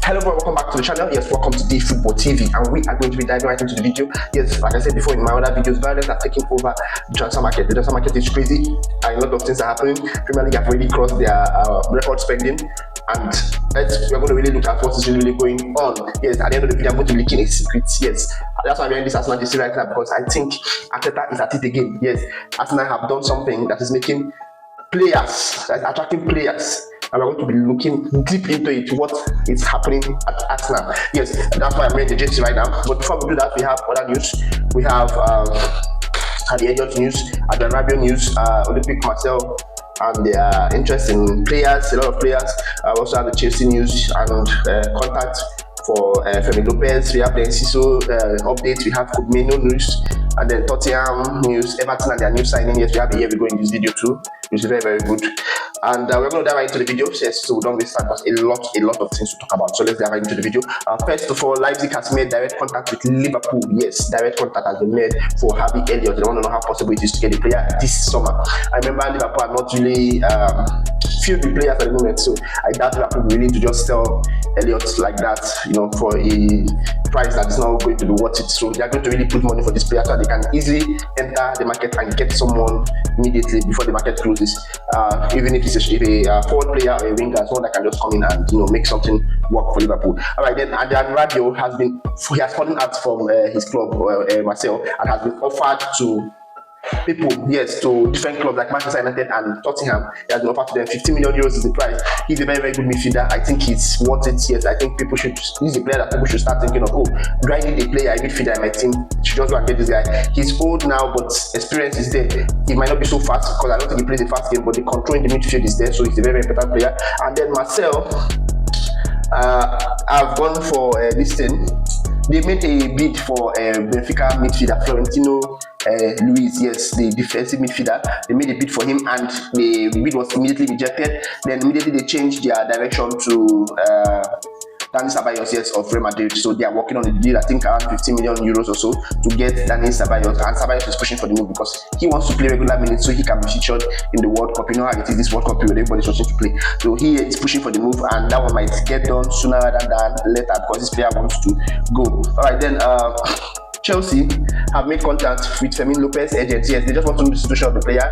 Hello everyone, welcome back to the channel. Yes, welcome to the Football TV, and we are going to be diving right into the video. Yes, like I said before in my other videos, violence are taking over the transfer market. The transfer market is crazy and a lot of things are happening. Premier League have already crossed their record spending, and we're going to really look at what is really going on. Yes, at the end of the video I'm going to be leaking a secret. Yes, that's why I'm wearing this Arsenal jersey right now, because I think Arteta is at it again. Yes, Arsenal have done something that is making players, that is attracting players, and we're going to be looking deep into it, what is happening at Arsenal. Yes, that's why I'm wearing the jersey right now. But before we do that, we have other news. We have Harvey Elliot news, Again Rabiot news, Olympic Marcel and their interest in players, a lot of players. I also have the Chelsea news and contact for Fermin Lopez. We have the NCSO updates. We have Cookmeno news, and then Tottenham news, Everton and their new signing. Yes, we have a year we go in this video too, which is very, very good. And we're going to dive right into the video. Yes, so we don't waste time, because a lot of things to talk about. So let's dive right into the video. First of all, Leipzig has made direct contact with Liverpool. Yes, direct contact has been made for Harvey Elliot. They want to know how possible it is to get the player this summer. I remember Liverpool are not really filled with players at the moment, so I doubt Liverpool will be willing to just sell Elliot like that, you know, for a price that is not going to be worth it. So they are going to really put money for this player so they can easily enter the market and get someone immediately before the market closes. Even if it's a forward player or a winger, someone that can just come in and, you know, make something work for Liverpool. All right, then Again Rabiot has fallen out from his club, Marcel, and has been offered to people, yes, to different clubs like Manchester United and Tottenham. He has been offered to them. 50 million euros is the price. He's a very, very good midfielder. I think he's worth it. Yes, I think he's a player that people should start thinking of. Oh, do I need a player, a midfielder in my team? Should just go and get this guy. He's old now, but experience is there. He might not be so fast, because I don't think he plays a fast game, but the control in the midfield is there, so he's a very, very important player. And then Marcel, I've gone for this thing. They made a bid for Benfica midfielder Florentino Luis, yes, the defensive midfielder. They made a bid for him, and the bid was immediately rejected. Then immediately they changed their direction to Dani Ceballos, yes, of Real Madrid. So they are working on the deal, I think around 15 million euros or so, to get Dani Ceballos. And Ceballos is pushing for the move because he wants to play regular minutes so he can be featured in the World Cup. You know how it is, this World Cup period, everybody's watching to play. So he is pushing for the move, and that one might get done sooner rather than later, because this player wants to go. All right, then Chelsea have made contact with Fermin Lopez agents. Yes, they just want to know the situation of the player,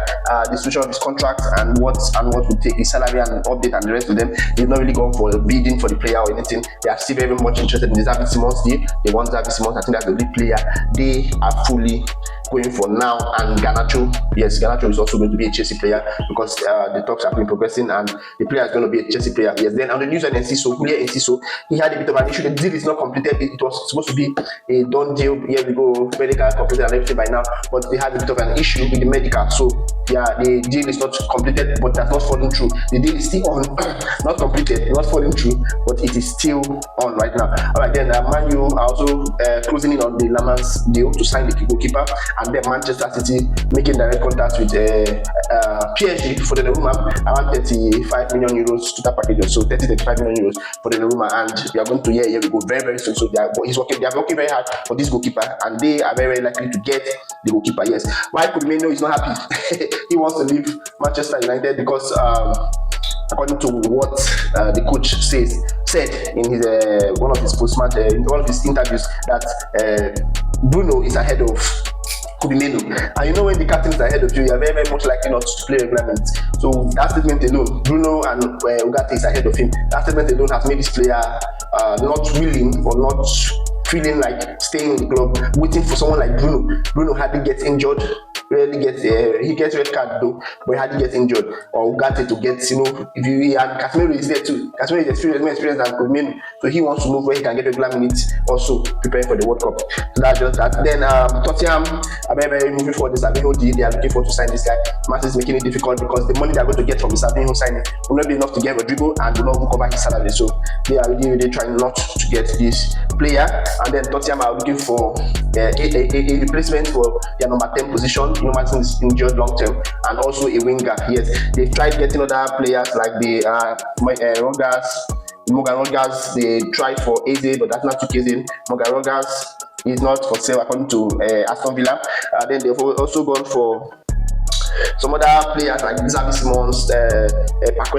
the situation of his contract, and what would take his salary and update and the rest of them. They've not really gone for bidding for the player or anything. They are still very much interested in the Xavi Simons deal. They want Xavi Simons. I think that's the lead player they are fully going for now. And Garnacho, yes, Garnacho is also going to be a Chelsea player, because the talks have been progressing and the player is going to be a Chelsea player. Yes, then on the news on NCSO, he had a bit of an issue. The deal is not completed. It was supposed to be a done deal. Here we go, medical completed and everything by now, but they had a bit of an issue with the medical. So yeah, the deal is not completed, but that's not falling through. The deal is still on, not completed, not falling through, but it is still on right now. All right, then Man U are also closing in on the Lamans deal to sign the goalkeeper. And then Manchester City making direct contact with PSG for the Donnarumma, around 35 million euros total package, so 35 million euros for the Donnarumma. And we are going to hear we go very, very soon. So they are working very hard for this goalkeeper, and they are very, very likely to get the goalkeeper. Yes, why Cookmeno is not happy? He wants to leave Manchester United because according to what the coach said in his one of his one of his interviews, that Bruno is ahead of Cookmeno. And you know, when the captain is ahead of you, you are very, very much likely not to play regular minutes. So that statement alone, Bruno and Ugarte is ahead of him. That statement alone has made this player not willing or not feeling like staying in the club, waiting for someone like Bruno. Bruno hardly gets injured. Rarely gets he gets red card though, but he hardly gets injured. Or Ugarte to get, you know, if you and Casemiro is there too. Casemiro is more experienced than Cookmeno, so he wants to move where he can get regular minutes, also preparing for the World Cup. So that's just that. Then Tottenham are very, very moving forward. The Savinho deal, they are looking forward to sign this guy. Matt is making it difficult because the money they are going to get from the Savinho signing will not be enough to get Rodrigo and will not cover his salary. So they are really, really trying not to get this player. And then Tottenham are looking for a replacement for their number 10 position. You know, Martin is injured long term, and also a winger. Yes, they've tried getting other players like the Morgan Rogers. They tried for Eze, but that's not too easy. Morgan Rogers is not for sale according to Aston Villa. Then they've also gone for some other players like Xavi Simons,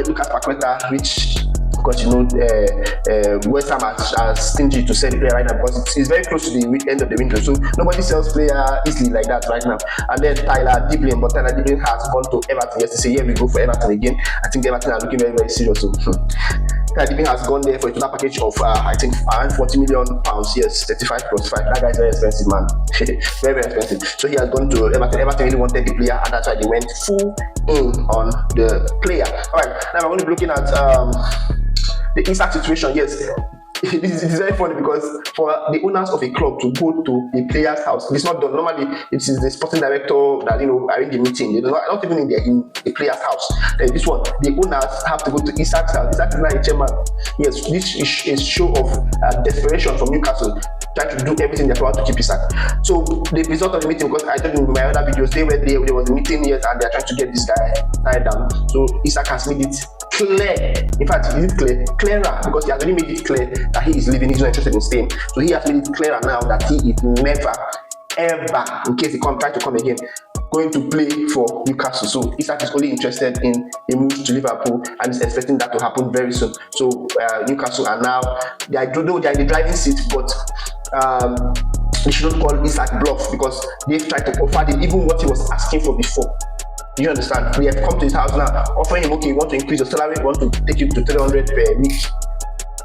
Lucas Paqueta, which because you know West Ham are stingy to sell the player right now because it's very close to the end of the window, so nobody sells player easily like that right now. And then Dibbling, but Tyler Dibbling has gone to Everton yesterday. Yeah, we go for Everton again. I think Everton are looking very, very serious. So Tyler Dibbling has gone there for a total package of I think around £40 million. Yes, 35 plus 5. That guy's very expensive, man. Very, very expensive. So he has gone to Everton. Everton really wanted the player, and that's why they went full in on the player. All right, now we're going to be looking at the ISAK situation. Yes, this is very funny because for the owners of a club to go to a player's house, it's not done. Normally, it is the sporting director that arrange a meeting. They not even in the player's house. This one, the owners have to go to ISAK's house. ISAK is not a chairman. Yes, this is a show of desperation from Newcastle, trying to do everything they are to keep ISAK. So the result of the meeting, because I told you in my other videos, they were there. There was a meeting, yes, and they are trying to get this guy tied down. So ISAK has made it clear. In fact, is it clear? Clearer, because he has already made it clear that he is leaving. He's not interested in staying. So he has made it clearer now that he is never, ever, in case he try to come again, going to play for Newcastle. So ISAK is only interested in a move to Liverpool and is expecting that to happen very soon. So Newcastle are now, they are in the driving seat, but they shouldn't call ISAK bluff because they've tried to offer him even what he was asking for before. Do you understand? They have come to his house now, offering him, okay, you want to increase your salary, you want to take you to 300 per week.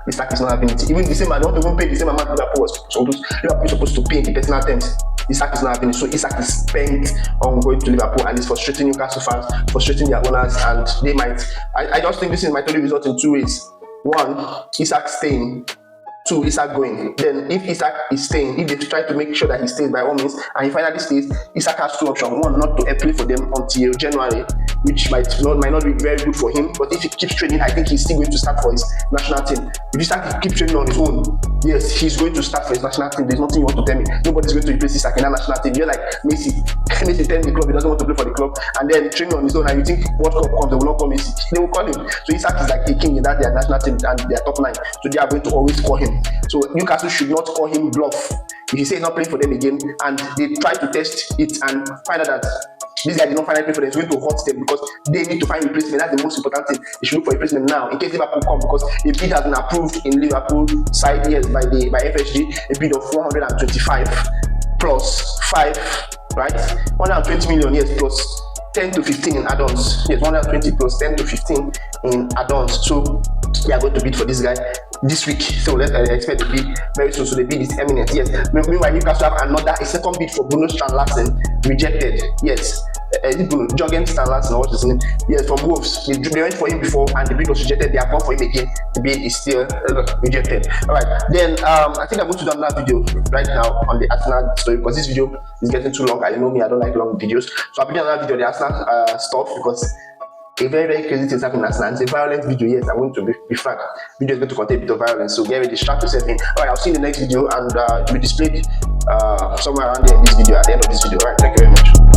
ISAK is not having it. Even the same man, they want to even pay the same amount Liverpool is supposed to pay in the personal terms. ISAK is not having it. So ISAK is spent on going to Liverpool, and it's frustrating Newcastle fans, frustrating their owners, and they might. I just think this might only result in two ways. One, ISAK staying. Two, ISAK going. Then if ISAK is staying, if they try to make sure that he stays by all means, and he finally stays, ISAK has two options. One, not to play for them until January, which might not be very good for him. But if he keeps training, I think he's still going to start for his national team. If ISAK keeps training on his own, yes, he's going to start for his national team. There's nothing you want to tell me. Nobody's going to replace ISAK in that national team. You're like Messi. Messi telling the club he doesn't want to play for the club, and then training on his own, and you think World Cup comes, they will not call Messi. They will call him. So ISAK is like a king in that their national team and their top 9. So they are going to always call him. So Newcastle should not call him bluff. If he says not playing for them again, and they try to test it and find out that this guy did not finally play for them, it's going to hurt them because they need to find replacement. That's the most important thing. They should look for a replacement now in case Liverpool come, because a bid has been approved in Liverpool side, yes, by FSG, a bid of 425 plus 5, right? 120 million, yes, plus 10 to 15 in add-ons. Yes, 120 plus 10 to 15 in add-ons. So they are going to bid for this guy this week. So let's expect to bid very soon. So the bid is imminent. Yes. Meanwhile, Newcastle have a second bid for Bruno Strand-Larsen rejected. Yes. Jürgen Strand-Larsen, what's his name? Yes, from Wolves. They went for him before and the bid was rejected. They have gone for him again. The bid is still rejected. Alright, then I think I'm going to do another video right now on the Arsenal story, because this video is getting too long. I know me, I don't like long videos. So I'll be doing another video on the Arsenal stuff, because a very, very crazy thing is happening in Arsenal. It's a violent video, yes, I'm going to be frank. Video is going to contain a bit of violence, so get ready, strap yourself in. Alright, I'll see you in the next video, and it will be displayed somewhere around there in this video, at the end of this video. Alright, thank you very much.